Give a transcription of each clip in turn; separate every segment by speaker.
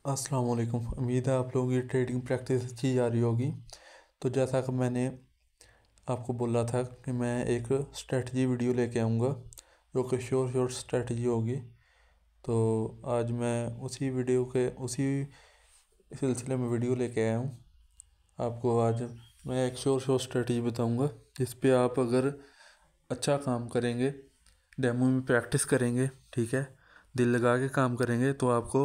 Speaker 1: अस्सलाम वालेकुम। उम्मीद है आप लोगों की ट्रेडिंग प्रैक्टिस अच्छी जा रही होगी। तो जैसा कि मैंने आपको बोला था कि मैं एक स्ट्रेटजी वीडियो लेके आऊँगा जो कि श्योर स्ट्रेटजी होगी। तो आज मैं उसी सिलसिले में वीडियो लेके आया हूँ। आपको आज मैं एक श्योर स्ट्रेटजी बताऊँगा जिस पे आप अगर अच्छा काम करेंगे, डेमो में प्रैक्टिस करेंगे, ठीक है, दिल लगा के काम करेंगे तो आपको,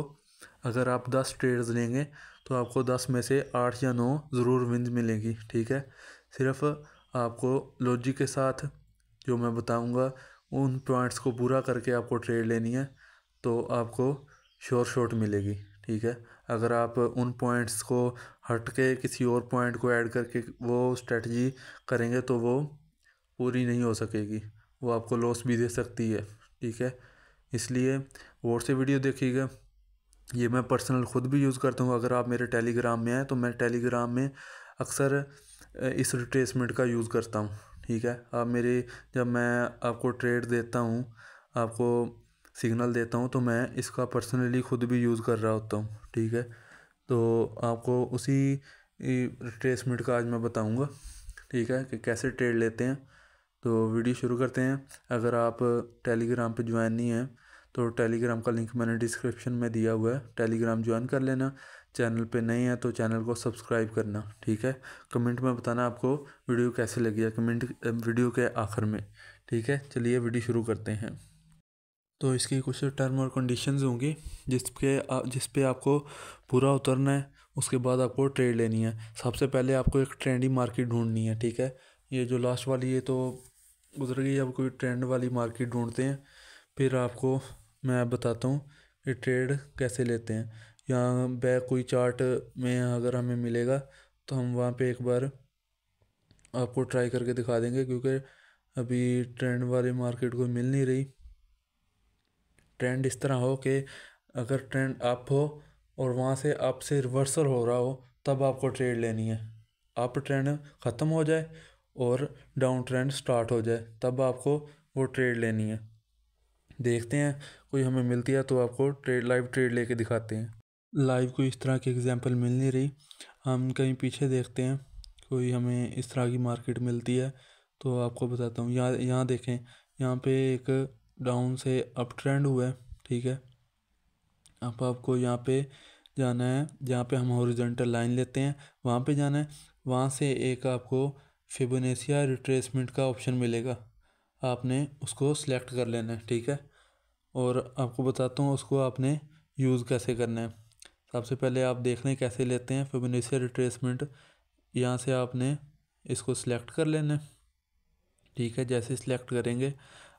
Speaker 1: अगर आप 10 ट्रेड्स लेंगे तो आपको 10 में से 8 या 9 ज़रूर विंस मिलेगी। ठीक है, सिर्फ आपको लॉजिक के साथ जो मैं बताऊंगा उन पॉइंट्स को पूरा करके आपको ट्रेड लेनी है तो आपको श्योर शॉट मिलेगी। ठीक है, अगर आप उन पॉइंट्स को हट के किसी और पॉइंट को ऐड करके वो स्ट्रेटजी करेंगे तो वो पूरी नहीं हो सकेगी, वो आपको लॉस भी दे सकती है। ठीक है, इसलिए और से वीडियो देखिएगा। ये मैं पर्सनल ख़ुद भी यूज़ करता हूँ। अगर आप मेरे टेलीग्राम में हैं तो मैं टेलीग्राम में अक्सर इस रिट्रेसमेंट का यूज़ करता हूँ। ठीक है, आप मेरे जब मैं आपको ट्रेड देता हूँ, आपको सिग्नल देता हूँ तो मैं इसका पर्सनली ख़ुद भी यूज़ कर रहा होता हूँ। ठीक है, तो आपको उसी रिट्रेसमेंट का आज मैं बताऊँगा। ठीक है, कि कैसे ट्रेड लेते हैं। तो वीडियो शुरू करते हैं। अगर आप टेलीग्राम पे ज्वाइन नहीं हैं तो टेलीग्राम का लिंक मैंने डिस्क्रिप्शन में दिया हुआ है, टेलीग्राम ज्वाइन कर लेना। चैनल पे नए हैं तो चैनल को सब्सक्राइब करना। ठीक है, कमेंट में बताना आपको वीडियो कैसे लगी है, कमेंट वीडियो के आखिर में। ठीक है, चलिए वीडियो शुरू करते हैं। तो इसकी कुछ टर्म और कंडीशंस होंगी जिस पे आपको पूरा उतरना है। उसके बाद आपको ट्रेड लेनी है। सबसे पहले आपको एक ट्रेंडी मार्केट ढूंढनी है। ठीक है, ये जो लास्ट वाली ये तो गुजर गई, अब कोई ट्रेंड वाली मार्केट ढूंढते हैं। फिर आपको मैं बताता हूँ कि ट्रेड कैसे लेते हैं। यहाँ बैक कोई चार्ट में अगर हमें मिलेगा तो हम वहाँ पे एक बार आपको ट्राई करके दिखा देंगे, क्योंकि अभी ट्रेंड वाली मार्केट कोई मिल नहीं रही। ट्रेंड इस तरह हो कि अगर ट्रेंड अप हो और वहाँ से अप से रिवर्सल हो रहा हो तब आपको ट्रेड लेनी है। अप ट्रेंड ख़त्म हो जाए और डाउन ट्रेंड स्टार्ट हो जाए तब आपको वो ट्रेड लेनी है। देखते हैं कोई हमें मिलती है तो आपको लाइव ट्रेड लेके दिखाते हैं। लाइव कोई इस तरह की एग्जांपल मिल नहीं रही, हम कहीं पीछे देखते हैं कोई हमें इस तरह की मार्केट मिलती है तो आपको बताता हूँ। यहाँ यहाँ देखें, यहाँ पे एक डाउन से अप ट्रेंड हुआ है। ठीक है, अब आपको यहाँ पे जाना है, जहाँ पे हम हॉरिजॉन्टल लाइन लेते हैं वहाँ पे जाना है। वहाँ से एक आपको फिबोनाची रिट्रेसमेंट का ऑप्शन मिलेगा, आपने उसको सिलेक्ट कर लेना है। ठीक है, और आपको बताता हूँ उसको आपने यूज़ कैसे करना है। सबसे पहले आप देख लें कैसे लेते हैं फिबोनाची रिट्रेसमेंट। यहाँ से आपने इसको सिलेक्ट कर लेना है। ठीक है, जैसे सिलेक्ट करेंगे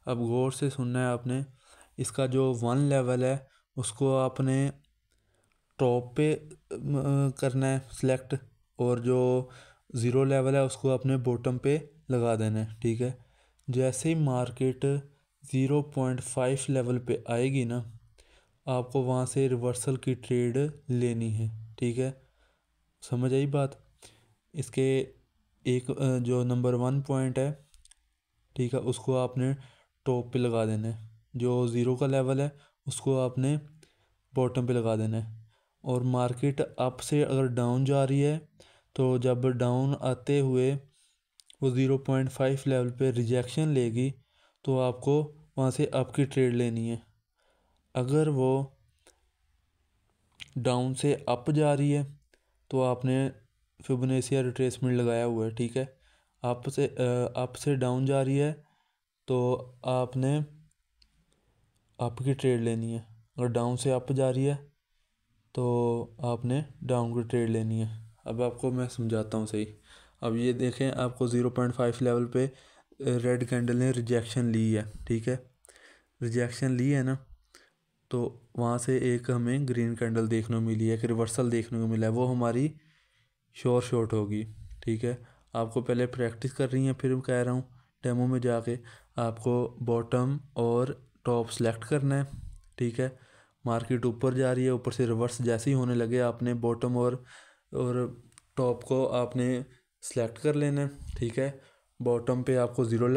Speaker 1: अब गौर से सुनना है आपने। इसका जो 1 लेवल है उसको आपने टॉप पे करना है सिलेक्ट, और जो 0 लेवल है उसको आपने बॉटम पे लगा देना है। ठीक है, जैसे ही मार्केट 0.5 लेवल पे आएगी ना, आपको वहाँ से रिवर्सल की ट्रेड लेनी है। ठीक है, समझ आई बात। इसके एक जो नंबर 1 पॉइंट है, ठीक है, उसको आपने टॉप पे लगा देना है। जो 0 का लेवल है उसको आपने बॉटम पे लगा देना है। और मार्केट अप से अगर डाउन जा रही है तो जब डाउन आते हुए वो 0.5 लेवल पे रिजेक्शन लेगी तो आपको वहाँ से अप की ट्रेड लेनी है। अगर वो डाउन से अप जा रही है तो आपने फिबोनाची रिट्रेसमेंट लगाया हुआ है। ठीक है, अप से डाउन जा रही है तो आपने अप की ट्रेड लेनी है। अगर डाउन से अप जा रही है तो आपने डाउन की ट्रेड लेनी है। अब आपको मैं समझाता हूँ सही। अब ये देखें, आपको 0.5 लेवल पे रेड कैंडल ने रिजेक्शन ली है। ठीक है, रिजेक्शन ली है ना, तो वहाँ से एक हमें ग्रीन कैंडल देखने को मिली है, एक रिवर्सल देखने को मिला है, वो हमारी श्योर शॉट होगी। ठीक है, आपको पहले प्रैक्टिस कर रही हैं, फिर कह रहा हूँ डेमो में जाके आपको बॉटम और टॉप सेलेक्ट करना है। ठीक है, मार्केट ऊपर जा रही है, ऊपर से रिवर्स जैसे ही होने लगे आपने बॉटम और टॉप को आपने सेलेक्ट कर लेना है। ठीक है, बॉटम पे आपको ज़ीरो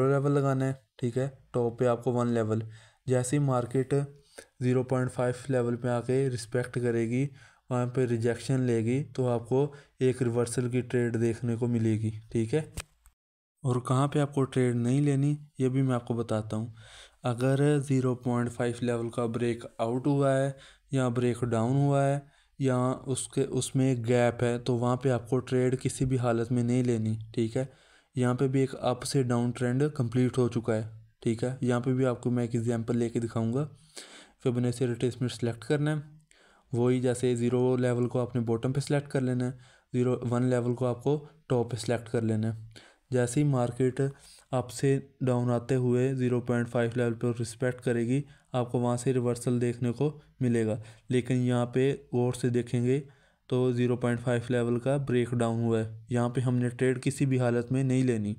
Speaker 1: लेवल लगाना है। ठीक है, टॉप पे आपको 1 लेवल। जैसे ही मार्केट 0.5 लेवल पे आके रिस्पेक्ट करेगी, वहाँ पे रिजेक्शन लेगी, तो आपको एक रिवर्सल की ट्रेड देखने को मिलेगी। ठीक है, और कहाँ पे आपको ट्रेड नहीं लेनी ये भी मैं आपको बताता हूँ। अगर 0.5 लेवल का ब्रेक आउट हुआ है या ब्रेक डाउन हुआ है या उसमें एक गैप है, तो वहाँ पे आपको ट्रेड किसी भी हालत में नहीं लेनी। ठीक है, यहाँ पे भी एक अप से डाउन ट्रेंड कंप्लीट हो चुका है। ठीक है, यहाँ पे भी आपको मैं एक एग्जांपल लेके दिखाऊंगा। फिबोनाची रिट्रेसमेंट सेलेक्ट करना है, वही जैसे 0 लेवल को आपने बॉटम पे सेलेक्ट कर लेना है, 1 लेवल को आपको टॉप पे सेलेक्ट कर लेना है। जैसे ही मार्केट अप से डाउन आते हुए 0.5 लेवल पर रिस्पेक्ट करेगी, आपको वहाँ से रिवर्सल देखने को मिलेगा। लेकिन यहाँ पे गौर से देखेंगे तो 0.5 लेवल का ब्रेक डाउन हुआ है, यहाँ पे हमने ट्रेड किसी भी हालत में नहीं लेनी।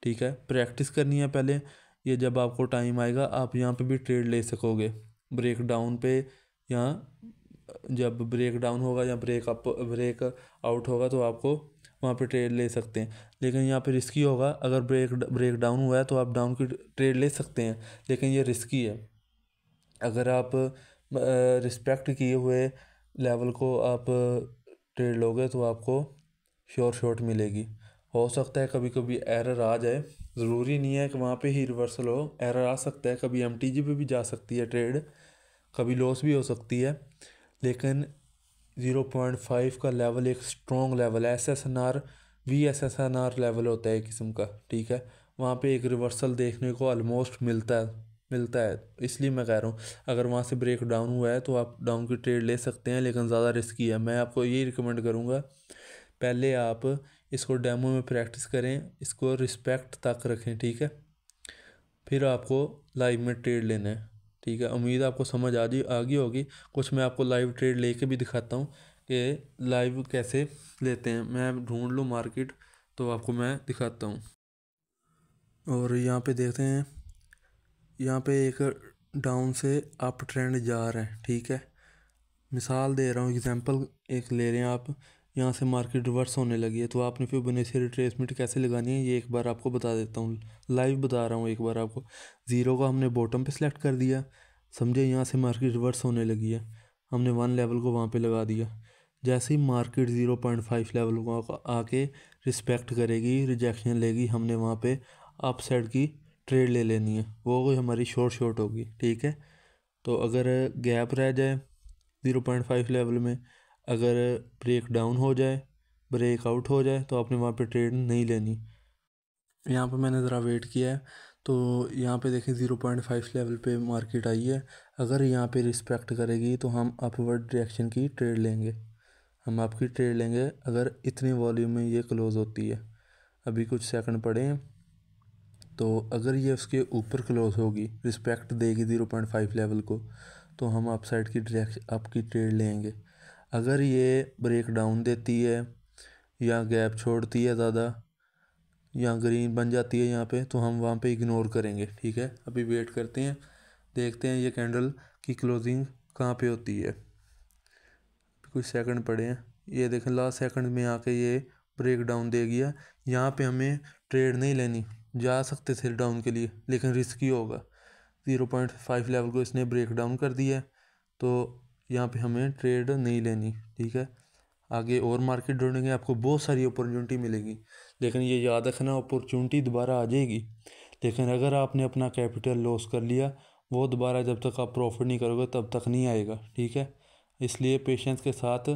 Speaker 1: ठीक है, प्रैक्टिस करनी है पहले, ये जब आपको टाइम आएगा आप यहाँ पे भी ट्रेड ले सकोगे ब्रेक डाउन पे, या जब ब्रेक डाउन होगा या ब्रेक आउट होगा तो आपको वहाँ पे ट्रेड ले सकते हैं। लेकिन यहाँ पे रिस्की होगा, अगर ब्रेक डाउन हुआ है तो आप डाउन की ट्रेड ले सकते हैं, लेकिन ये रिस्की है। अगर आप रिस्पेक्ट किए हुए लेवल को आप ट्रेड लोगे तो आपको श्योर शॉट मिलेगी। हो सकता है कभी कभी एरर आ जाए, ज़रूरी नहीं है कि वहाँ पे ही रिवर्सल हो, एरर आ सकता है, कभी एमटीजी पे भी जा सकती है ट्रेड, कभी लॉस भी हो सकती है। लेकिन 0.5 का लेवल एक स्ट्रॉन्ग लेवल है, SSNR VSSNR लेवल होता है एक किस्म का। ठीक है, वहाँ पे एक रिवर्सल देखने को ऑलमोस्ट मिलता है, इसलिए मैं कह रहा हूँ अगर वहाँ से ब्रेक डाउन हुआ है तो आप डाउन की ट्रेड ले सकते हैं, लेकिन ज़्यादा रिस्की है। मैं आपको यही रिकमेंड करूँगा, पहले आप इसको डेमो में प्रैक्टिस करें, इसको रिस्पेक्ट तक रखें। ठीक है, फिर आपको लाइव में ट्रेड लेना है। ठीक है, उम्मीद आपको समझ आ गई होगी। कुछ मैं आपको लाइव ट्रेड लेके भी दिखाता हूँ कि लाइव कैसे लेते हैं। मैं ढूंढ लूँ मार्केट तो आपको मैं दिखाता हूँ। और यहाँ पे देखते हैं, यहाँ पे एक डाउन से अप ट्रेंड जा रहा है। ठीक है, मिसाल दे रहा हूँ, एग्जांपल एक ले रहे हैं आप, यहाँ से मार्केट रिवर्स होने लगी है, तो आपने फिबोनाची रिट्रेसमेंट कैसे लगानी है ये एक बार आपको बता देता हूँ, लाइव बता रहा हूँ एक बार आपको। 0 को हमने बॉटम पे सिलेक्ट कर दिया, समझे, यहाँ से मार्केट रिवर्स होने लगी है, हमने 1 लेवल को वहाँ पे लगा दिया। जैसे ही मार्केट 0.5 लेवल को आके रिस्पेक्ट करेगी, रिजेक्शन लेगी, हमने वहाँ पे अप साइड की ट्रेड ले लेनी है, वो कोई हमारी शॉर्ट होगी। ठीक है, तो अगर गैप रह जाए 0.5 लेवल में, अगर ब्रेक डाउन हो जाए, ब्रेक आउट हो जाए, तो आपने वहाँ पे ट्रेड नहीं लेनी। यहाँ पे मैंने ज़रा वेट किया है, तो यहाँ पे देखें 0.5 लेवल पे मार्केट आई है, अगर यहाँ पे रिस्पेक्ट करेगी तो हम अपवर्ड डायरेक्शन की ट्रेड लेंगे, हम आपकी ट्रेड लेंगे अगर इतनी वॉल्यूम में ये क्लोज़ होती है। अभी कुछ सेकंड पड़े हैं, तो अगर ये उसके ऊपर क्लोज होगी, रिस्पेक्ट देगी 0.5 लेवल को, तो हम अप साइड की डायरेक्शन आपकी ट्रेड लेंगे। अगर ये ब्रेक डाउन देती है या गैप छोड़ती है ज़्यादा या ग्रीन बन जाती है यहाँ पे, तो हम वहाँ पे इग्नोर करेंगे। ठीक है, अभी वेट करते हैं, देखते हैं ये कैंडल की क्लोजिंग कहाँ पे होती है। कुछ सेकंड पड़े हैं, ये देखें लास्ट सेकंड में आके ये ब्रेक डाउन दे गया। यहाँ पे हमें ट्रेड नहीं लेनी, जा सकते थे डाउन के लिए, लेकिन रिस्की होगा। 0.5 लेवल को इसने ब्रेक डाउन कर दिया है, तो यहाँ पे हमें ट्रेड नहीं लेनी। ठीक है, आगे और मार्केट ढूंढेंगे, आपको बहुत सारी अपॉर्चुनिटी मिलेगी, लेकिन ये याद रखना अपॉर्चुनिटी दोबारा आ जाएगी, लेकिन अगर आपने अपना कैपिटल लॉस कर लिया, वो दोबारा जब तक आप प्रॉफिट नहीं करोगे तब तक नहीं आएगा। ठीक है, इसलिए पेशेंस के साथ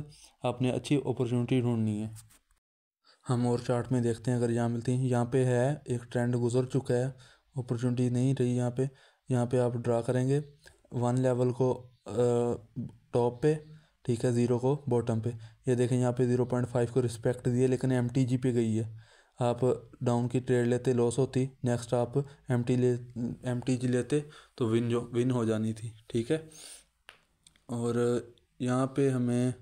Speaker 1: आपने अच्छी अपॉर्चुनिटी ढूंढनी है। हम और चार्ट में देखते हैं, अगर यहाँ मिलती है, यहाँ पे है एक ट्रेंड गुजर चुका है, अपॉर्चुनिटी नहीं रही यहाँ पे। यहाँ पे आप ड्रा करेंगे 1 लेवल को टॉप पे, ठीक है, 0 को बॉटम पे। ये देखें यहाँ पे 0.5 को रिस्पेक्ट दिए, लेकिन MTG पे गई है। आप डाउन की ट्रेड लेते लॉस होती, नेक्स्ट आप MTG लेते तो विन हो जानी थी। ठीक है, और यहाँ पे हमें,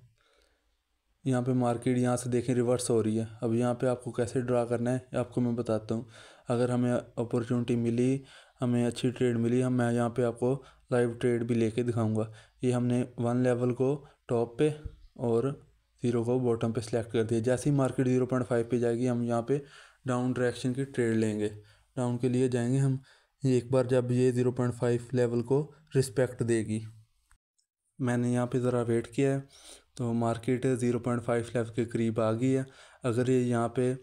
Speaker 1: यहाँ पे मार्केट यहाँ से देखें रिवर्स हो रही है। अब यहाँ पे आपको कैसे ड्रा करना है आपको मैं बताता हूँ। अगर हमें अपॉर्चुनिटी मिली, हमें अच्छी ट्रेड मिली, मैं यहाँ पे आपको लाइव ट्रेड भी लेके दिखाऊंगा। ये हमने 1 लेवल को टॉप पे और 0 को बॉटम पे सिलेक्ट कर दिया। जैसे ही मार्केट 0.5 पे जाएगी, हम यहाँ पे डाउन डायरेक्शन की ट्रेड लेंगे। डाउन के लिए जाएंगे हम, एक बार जब ये 0.5 लेवल को रिस्पेक्ट देगी। मैंने यहाँ पे ज़रा वेट किया है तो मार्केट 0.5 लेवल के करीब आ गई है। अगर ये यहाँ पे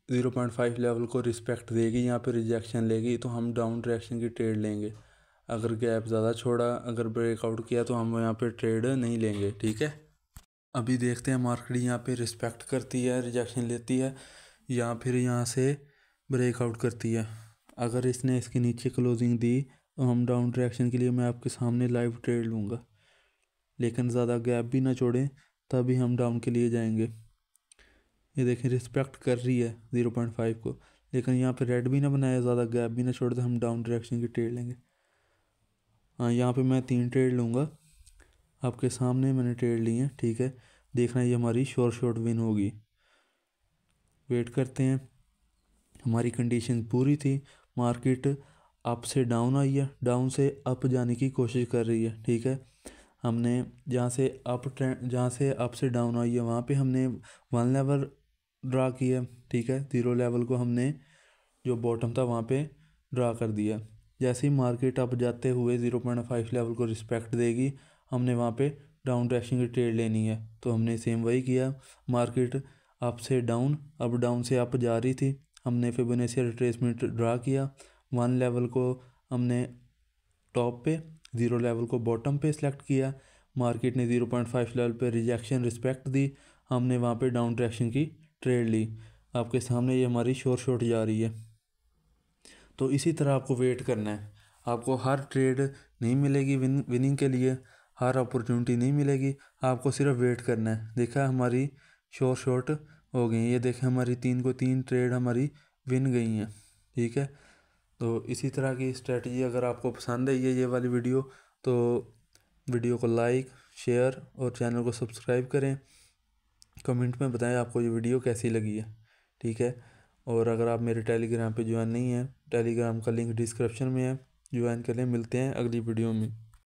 Speaker 1: 0.5 लेवल को रिस्पेक्ट देगी, यहाँ पे रिजेक्शन लेगी, तो हम डाउन डायरेक्शन की ट्रेड लेंगे। अगर गैप ज़्यादा छोड़ा, अगर ब्रेकआउट किया, तो हम यहाँ पे ट्रेड नहीं लेंगे। ठीक है, अभी देखते हैं मार्केट यहाँ पे रिस्पेक्ट करती है, रिजेक्शन लेती है, या फिर यहाँ से ब्रेकआउट करती है। अगर इसने इसके नीचे क्लोजिंग दी तो हम डाउन डायरेक्शन के लिए मैं आपके सामने लाइव ट्रेड लूँगा, लेकिन ज़्यादा गैप भी ना छोड़ें, तभी हम डाउन के लिए जाएंगे। ये देखें रिस्पेक्ट कर रही है 0.5 को, लेकिन यहाँ पे रेड भी ना बनाया, ज़्यादा गैप भी ना छोड़ दे, हम डाउन डायरेक्शन की ट्रेड लेंगे। हाँ, यहाँ पे मैं 3 ट्रेड लूँगा, आपके सामने मैंने ट्रेड ली है। ठीक है, देखना ये हमारी शॉर्ट विन होगी। वेट करते हैं। हमारी कंडीशन पूरी थी, मार्केट अप से डाउन आई है, डाउन से अप जाने की कोशिश कर रही है। ठीक है, हमने जहाँ से अप से डाउन आई है वहाँ पे हमने 1 लेवल ड्रा किया। ठीक है, 0 लेवल को हमने जो बॉटम था वहाँ पे ड्रा कर दिया। जैसे ही मार्केट अप जाते हुए 0.5 लेवल को रिस्पेक्ट देगी, हमने वहाँ पे डाउन डायरेक्शन की ट्रेड लेनी है। तो हमने सेम वही किया, मार्केट अप से डाउन, अब डाउन से अप जा रही थी, हमने फिबोनाची रिट्रेसमेंट ड्रा किया। 1 लेवल को हमने टॉप पे, 0 लेवल को बॉटम पे सिलेक्ट किया। मार्केट ने 0.5 लेवल पे रिजेक्शन रिस्पेक्ट दी, हमने वहाँ पे डाउन डायरेक्शन की ट्रेड ली। आपके सामने ये हमारी शॉर्ट जा रही है। तो इसी तरह आपको वेट करना है, आपको हर ट्रेड नहीं मिलेगी विनिंग के लिए, हर अपॉर्चुनिटी नहीं मिलेगी, आपको सिर्फ वेट करना है। देखा हमारी शॉर्ट हो गई, ये देखें हमारी 3 को 3 ट्रेड हमारी विन गई हैं। ठीक है, तो इसी तरह की स्ट्रेटजी अगर आपको पसंद आई है ये वाली वीडियो, तो वीडियो को लाइक, शेयर और चैनल को सब्सक्राइब करें। कमेंट में बताएं आपको ये वीडियो कैसी लगी है। ठीक है, और अगर आप मेरे टेलीग्राम पे ज्वाइन नहीं हैं, टेलीग्राम का लिंक डिस्क्रिप्शन में है, ज्वाइन करें। मिलते हैं अगली वीडियो में।